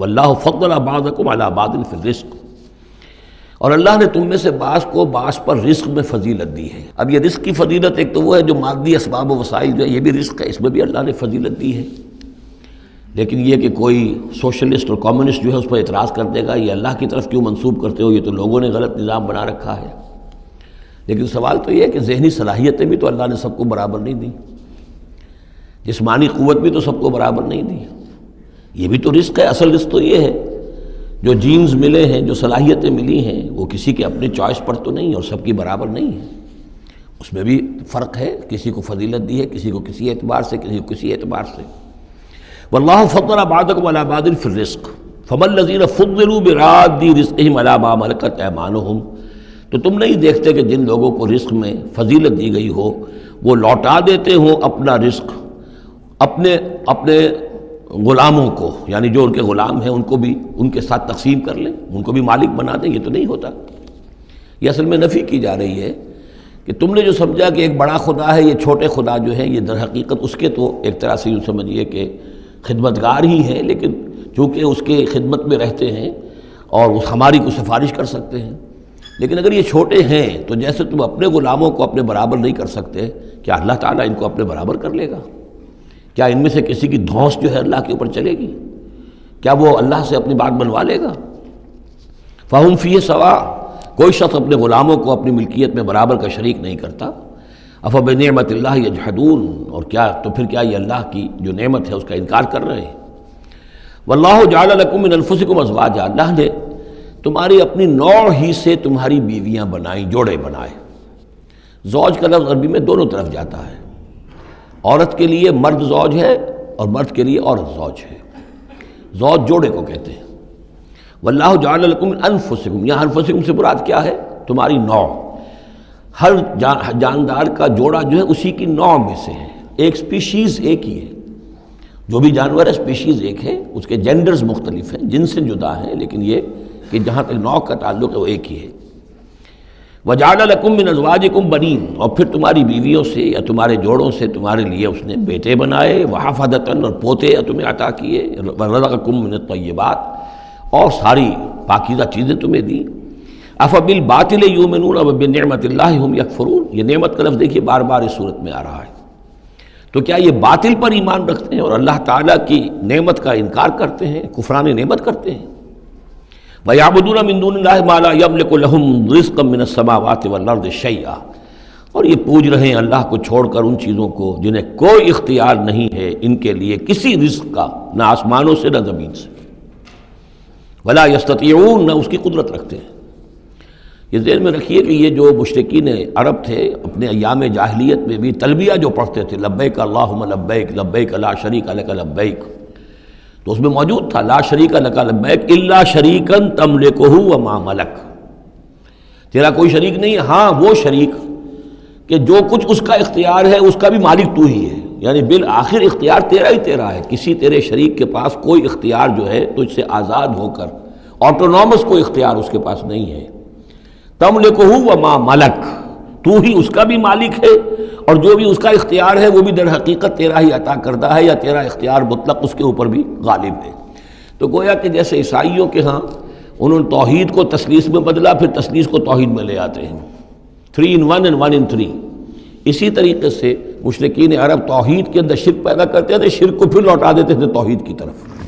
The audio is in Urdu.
واللہ فضل بعضکم علی بعض فی الرزق، اور اللہ نے تم میں سے بعض کو بعض پر رزق میں فضیلت دی ہے۔ اب یہ رزق کی فضیلت ایک تو وہ ہے جو مادی اسباب و وسائل جو ہے یہ بھی رزق ہے، اس میں بھی اللہ نے فضیلت دی ہے، لیکن یہ کہ کوئی سوشلسٹ اور کمیونسٹ جو ہے اس پر اعتراض کر دے گا یہ اللہ کی طرف کیوں منسوب کرتے ہو، یہ تو لوگوں نے غلط نظام بنا رکھا ہے۔ لیکن سوال تو یہ ہے کہ ذہنی صلاحیتیں بھی تو اللہ نے سب کو برابر نہیں دی، جسمانی قوت بھی تو سب کو برابر نہیں دی، یہ بھی تو رزق ہے۔ اصل رزق تو یہ ہے جو جینز ملے ہیں، جو صلاحیتیں ملی ہیں، وہ کسی کے اپنے چوائس پر تو نہیں اور سب کی برابر نہیں ہے، اس میں بھی فرق ہے، کسی کو فضیلت دی ہے، کسی کو کسی اعتبار سے، کسی کو کسی اعتبار سے۔ واللہ فضل بعضکم علی بعض فی الرزق فما الذین فضلوا براد رزقہم علی ما ملکت ایمانہم، تو تم نہیں دیکھتے کہ جن لوگوں کو رزق میں فضیلت دی گئی ہو وہ لوٹا دیتے ہوں اپنا رزق اپنے غلاموں کو، یعنی جو ان کے غلام ہیں ان کو بھی ان کے ساتھ تقسیم کر لیں، ان کو بھی مالک بنا دیں، یہ تو نہیں ہوتا۔ یہ اصل میں نفی کی جا رہی ہے کہ تم نے جو سمجھا کہ ایک بڑا خدا ہے، یہ چھوٹے خدا جو ہیں یہ در حقیقت اس کے تو ایک طرح سے یوں سمجھیے کہ خدمتگار ہی ہیں، لیکن چونکہ اس کے خدمت میں رہتے ہیں اور اس ہماری کو سفارش کر سکتے ہیں، لیکن اگر یہ چھوٹے ہیں تو جیسے تم اپنے غلاموں کو اپنے برابر نہیں کر سکتے، کیا اللہ تعالیٰ ان کو اپنے برابر کر لے گا؟ کیا ان میں سے کسی کی دھونس جو ہے اللہ کے اوپر چلے گی؟ کیا وہ اللہ سے اپنی بات بنوا لے گا؟ فہم فیہ سوا، کوئی شخص اپنے غلاموں کو اپنی ملکیت میں برابر کا شریک نہیں کرتا۔ افبنعمت اللہ یجحدون، اور کیا تو پھر کیا یہ اللہ کی جو نعمت ہے اس کا انکار کر رہے ہیں۔ واللہ جعل لکم من انفسکم ازواجا، اللہ نے تمہاری اپنی نوع ہی سے تمہاری بیویاں بنائیں، جوڑے بنائے۔ زوج کا لفظ عربی میں دونوں طرف جاتا ہے، عورت کے لیے مرد زوج ہے اور مرد کے لیے عورت زوج ہے، زوج جوڑے کو کہتے ہیں۔ واللہ جعل لکم من انفسکم، یہاں انفسکم سے مراد کیا ہے؟ تمہاری نوع، ہر جاندار کا جوڑا جو ہے اسی کی نوع میں سے ہے، ایک سپیشیز ایک ہی ہے، جو بھی جانور ہے سپیشیز ایک ہے، اس کے جینڈرز مختلف ہیں، جن سے جدا ہیں، لیکن یہ کہ جہاں تک نوع کا تعلق ہے وہ ایک ہی ہے۔ وَجَعَلَ لَكُم مِّنْ أَزْوَاجِكُمْ بَنِينَ، اور پھر تمہاری بیویوں سے یا تمہارے جوڑوں سے تمہارے لیے اس نے بیٹے بنائے، وَحَفَدَةً، اور پوتے تمہیں عطا کیے، وَرَزَقَكُم مِّنَ الطَّيِّبَاتِ، اور ساری پاکیزہ چیزیں تمہیں دیں۔ أَفَبِالْبَاطِلِ يُؤْمِنُونَ وَبِنِعْمَةِ اللَّهِ هُمْ يَكْفُرُونَ، یہ نعمت کا لفظ دیکھیے بار بار اس صورت میں آ رہا ہے، تو کیا یہ باطل پر ایمان رکھتے ہیں اور اللہ تعالیٰ کی نعمت کا انکار کرتے ہیں، کفران نعمت کرتے ہیں؟ وَيَعْبُدُونَ مِن دُونِ اللَّهِ مَا لَا يَمْلِكُ لَهُمْ رِزْقًا مِّنَ السَّمَاوَاتِ وَالْأَرْضِ شَيْئًا، اور یہ پوج رہے ہیں اللہ کو چھوڑ کر ان چیزوں کو جنہیں کوئی اختیار نہیں ہے ان کے لیے کسی رزق کا، نہ آسمانوں سے نہ زمین سے، وَلَا يَسْتَطِيعُونَ، نہ اس کی قدرت رکھتے ہیں۔ یہ ذہن میں رکھیے کہ یہ جو مشرکین عرب تھے اپنے ایام جاہلیت میں بھی تلبیہ جو پڑھتے تھے، لبیک اللہم لبیک لبیک لا شریک لک لبیک، تو اس میں موجود تھا لا شریک لک لبیک الا شریکا تملکہ وما ملک، تیرا کوئی شریک نہیں، ہاں وہ شریک کہ جو کچھ اس کا اختیار ہے اس کا بھی مالک تو ہی ہے، یعنی بالآخر اختیار تیرا ہی تیرا ہے، کسی تیرے شریک کے پاس کوئی اختیار جو ہے تجھ سے آزاد ہو کر آٹونومس کوئی اختیار اس کے پاس نہیں ہے۔ تملکہ وما ملک، تو ہی اس کا بھی مالک ہے اور جو بھی اس کا اختیار ہے وہ بھی در حقیقت تیرا ہی عطا کردہ ہے، یا تیرا اختیار مطلق اس کے اوپر بھی غالب ہے۔ تو گویا کہ جیسے عیسائیوں کے ہاں انہوں نے توحید کو تثلیث میں بدلا، پھر تثلیث کو توحید میں لے آتے ہیں، 3 in 1 and 1 in 3، اسی طریقے سے مشرکین عرب توحید کے اندر شرک پیدا کرتے تھے، شرک کو پھر لوٹا دیتے تھے توحید کی طرف۔